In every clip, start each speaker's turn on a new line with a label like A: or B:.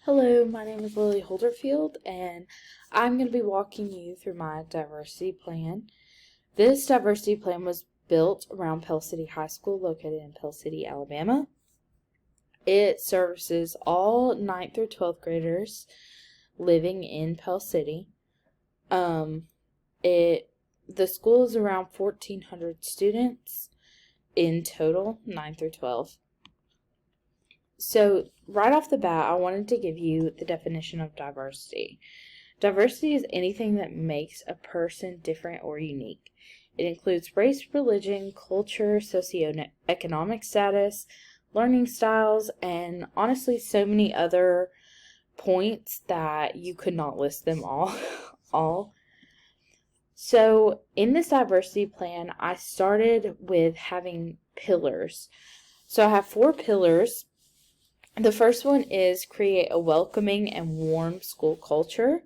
A: Hello, my name is Lily Holderfield, and I'm going to be walking you through my diversity plan. This diversity plan was built around Pell City High School, located in Pell City, Alabama. It services all 9th through 12th graders living in Pell City. The school is around 1,400 students in total, 9 through 12. So, right off the bat, I wanted to give you the definition of diversity. Diversity is anything that makes a person different or unique. It includes race, religion, culture, socioeconomic status, learning styles, and honestly, so many other points that you could not list them all. So, in this diversity plan, I started with having pillars. So, I have 4 pillars. The first one is create a welcoming and warm school culture.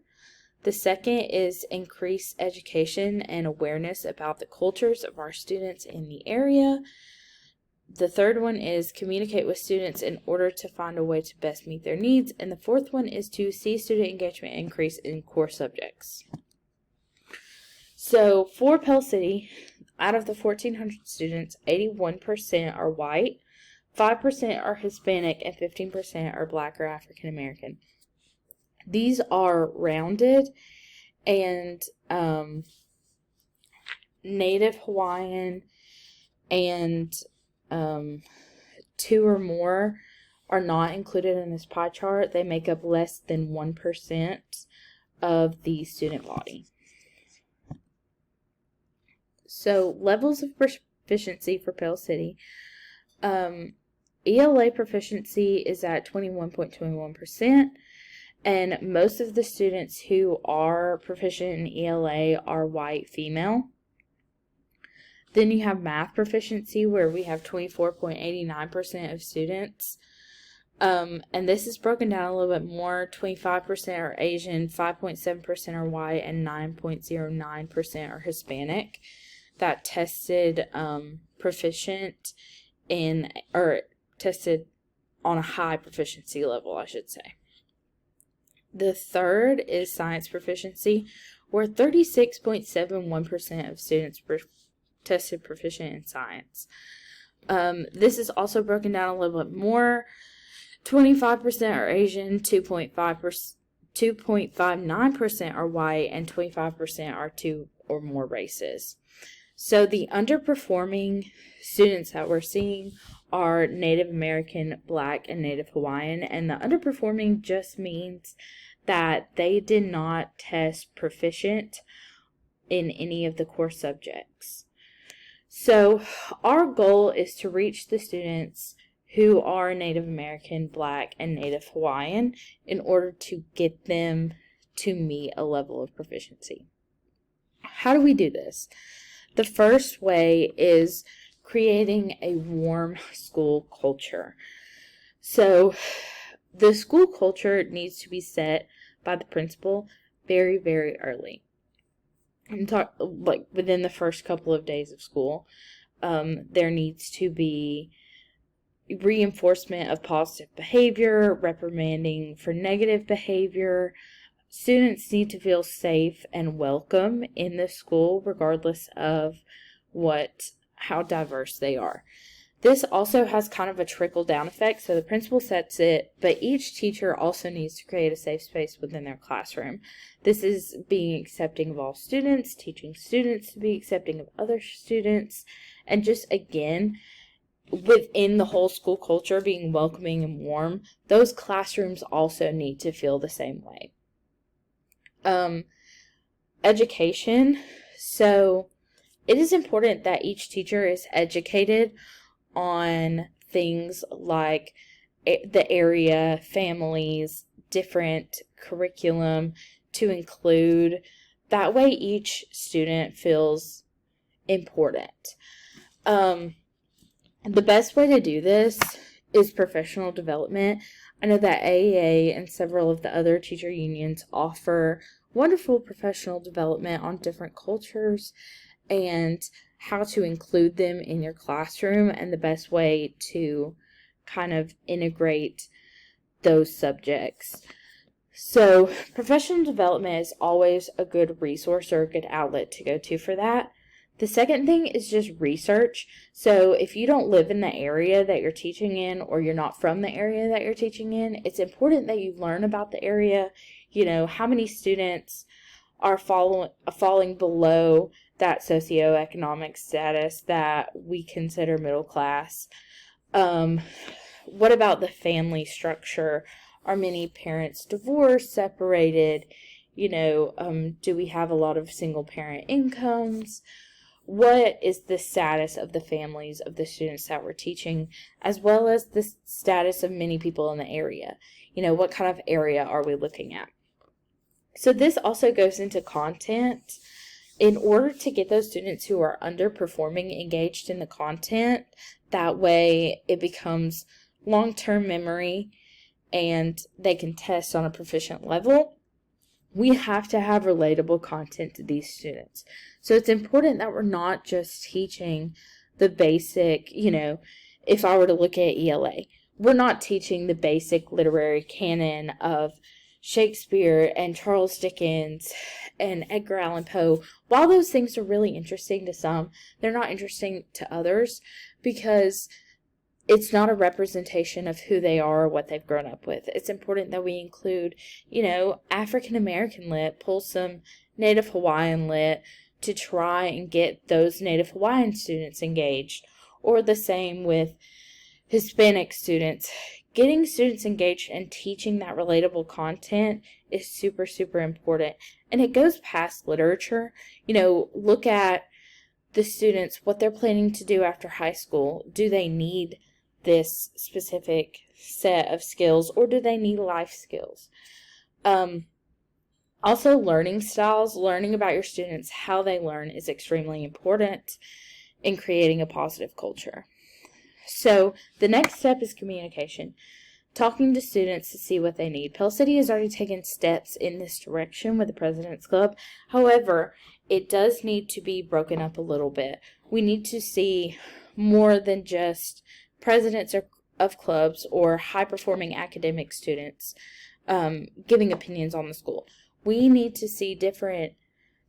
A: The second is increase education and awareness about the cultures of our students in the area. The third one is communicate with students in order to find a way to best meet their needs. And the fourth one is to see student engagement increase in core subjects. So for Pell City, out of the 1,400 students, 81% are white, 5% are Hispanic, and 15% are Black or African American. These are rounded, and Native Hawaiian and 2 or more are not included in this pie chart. They make up less than 1% of the student body. So, levels of proficiency for Pell City. ELA proficiency is at 21.21%, and most of the students who are proficient in ELA are white female. Then you have math proficiency, where we have 24.89% of students. And this is broken down a little bit more. 25% are Asian, 5.7% are white, and 9.09% are Hispanic. That tested proficient in, or tested on a high proficiency level, I should say. The third is science proficiency, where 36.71% of students tested proficient in science. This is also broken down a little bit more. 25% are Asian, 2.59% are white, and 25% are 2 or more races. So the underperforming students that we're seeing are Native American, Black, and Native Hawaiian, and the underperforming just means that they did not test proficient in any of the core subjects. So our goal is to reach the students who are Native American, Black, and Native Hawaiian in order to get them to meet a level of proficiency. How do we do this? The first way is creating a warm school culture. So the school culture needs to be set by the principal very, very early. And within the first couple of days of school, there needs to be reinforcement of positive behavior, reprimanding for negative behavior. Students need to feel safe and welcome in the school, regardless of how diverse they are. This also has kind of a trickle-down effect, so the principal sets it, but each teacher also needs to create a safe space within their classroom. This is being accepting of all students, teaching students to be accepting of other students, and just, again, within the whole school culture being welcoming and warm, those classrooms also need to feel the same way. Education. So it is important that each teacher is educated on things like the area, families, different curriculum to include. That way each student feels important. The best way to do this is professional development. I know that AEA and several of the other teacher unions offer wonderful professional development on different cultures and how to include them in your classroom, and the best way to kind of integrate those subjects. So professional development is always a good resource or a good outlet to go to for that. The second thing is just research. So if you don't live in the area that you're teaching in, or you're not from the area that you're teaching in, it's important that you learn about the area. How many students are falling below that socioeconomic status that we consider middle class. What about the family structure? Are many parents divorced, separated? Do we have a lot of single parent incomes? What is the status of the families of the students that we're teaching, as well as the status of many people in the area? What kind of area are we looking at? So this also goes into content. In order to get those students who are underperforming engaged in the content, that way it becomes long-term memory and they can test on a proficient level, we have to have relatable content to these students. So it's important that we're not just teaching the basic, if I were to look at ELA, we're not teaching the basic literary canon of Shakespeare and Charles Dickens and Edgar Allan Poe. While those things are really interesting to some, they're not interesting to others because it's not a representation of who they are or what they've grown up with. It's important that we include, African American lit, pull some Native Hawaiian lit to try and get those Native Hawaiian students engaged, or the same with Hispanic students. Getting students engaged and teaching that relatable content is super, super important. And it goes past literature. Look at the students, what they're planning to do after high school. Do they need this specific set of skills, or do they need life skills? Also, learning styles, learning about your students, how they learn is extremely important in creating a positive culture. So the next step is communication. Talking to students to see what they need. Pell City has already taken steps in this direction with the President's Club. However, it does need to be broken up a little bit. We need to see more than just presidents of clubs or high-performing academic students giving opinions on the school. We need to see different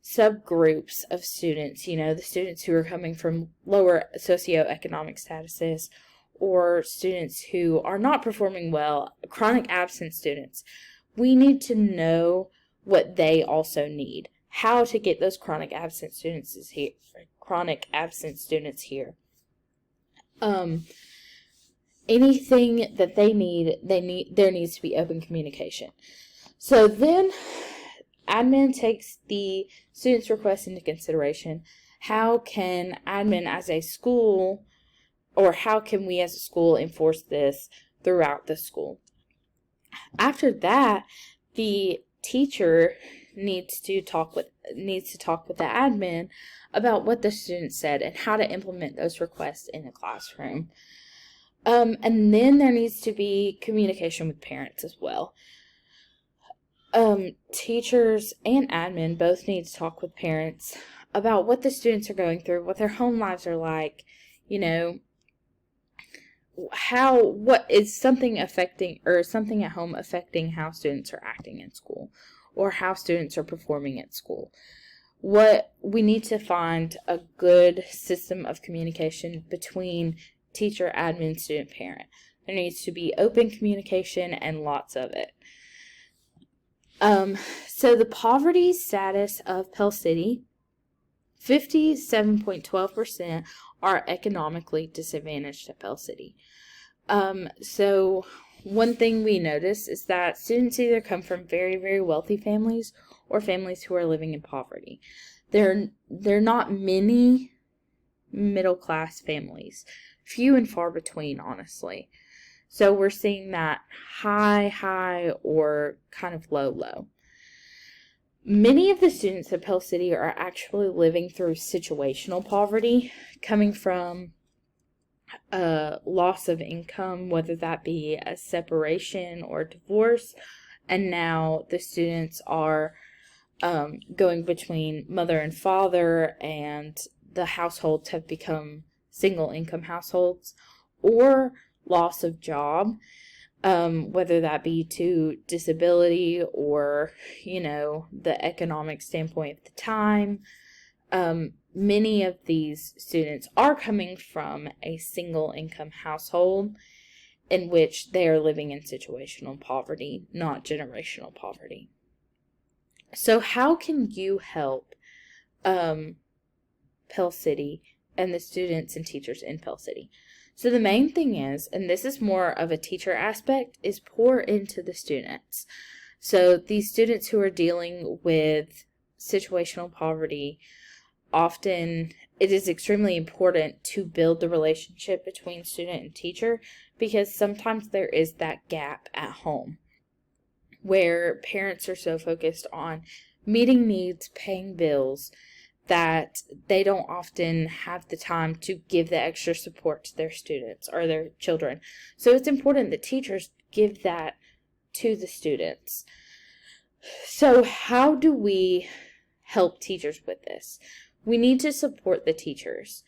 A: subgroups of students, the students who are coming from lower socioeconomic statuses, or students who are not performing well, chronic absent students. We need to know what they also need, how to get those chronic absent students here. Anything that they need, there needs to be open communication. So then admin takes the student's request into consideration. How can admin as a school, or how can we as a school enforce this throughout the school? After that, the teacher needs to talk with the admin about what the student said and how to implement those requests in the classroom. And then there needs to be communication with parents as well. Teachers and admin both need to talk with parents about what the students are going through, what their home lives are like, what is something affecting, or something at home affecting how students are acting in school, or how students are performing at school. What we need to find a good system of communication between teacher, admin, student, parent. There needs to be open communication and lots of it. So the poverty status of Pell City, 57.12% are economically disadvantaged at Pell City. So one thing we notice is that students either come from very, very wealthy families or families who are living in poverty. There are not many middle-class families. Few and far between, honestly. So we're seeing that high, or kind of low. Many of the students at Pell City are actually living through situational poverty, coming from loss of income, whether that be a separation or divorce, and now the students are going between mother and father, and the households have become single income households, or loss of job. whether that be to disability or, the economic standpoint at the time. Many of these students are coming from a single income household in which they are living in situational poverty, not generational poverty. So how can you help Pell City and the students and teachers in Pell City? So the main thing is, and this is more of a teacher aspect, is pour into the students. So these students who are dealing with situational poverty, often it is extremely important to build the relationship between student and teacher, because sometimes there is that gap at home where parents are so focused on meeting needs, paying bills, that they don't often have the time to give the extra support to their students or their children. So it's important that teachers give that to the students. So how do we help teachers with this? We need to support the teachers.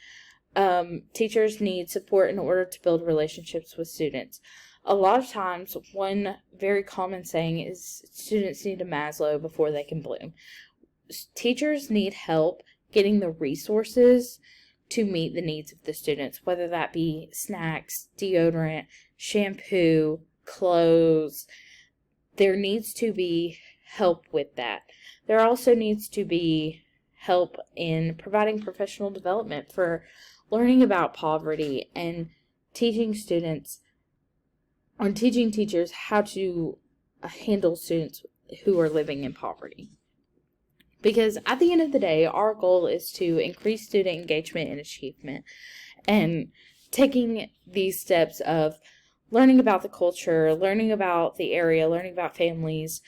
A: Teachers need support in order to build relationships with students. A lot of times, one very common saying is students need a Maslow before they can bloom. Teachers need help getting the resources to meet the needs of the students, whether that be snacks, deodorant, shampoo, clothes. There needs to be help with that. There also needs to be help in providing professional development for learning about poverty and teaching students or teaching teachers how to handle students who are living in poverty. Because at the end of the day, our goal is to increase student engagement and achievement, and taking these steps of learning about the culture, learning about the area, learning about families,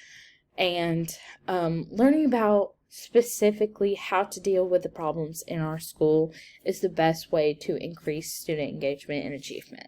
A: and learning about specifically how to deal with the problems in our school is the best way to increase student engagement and achievement.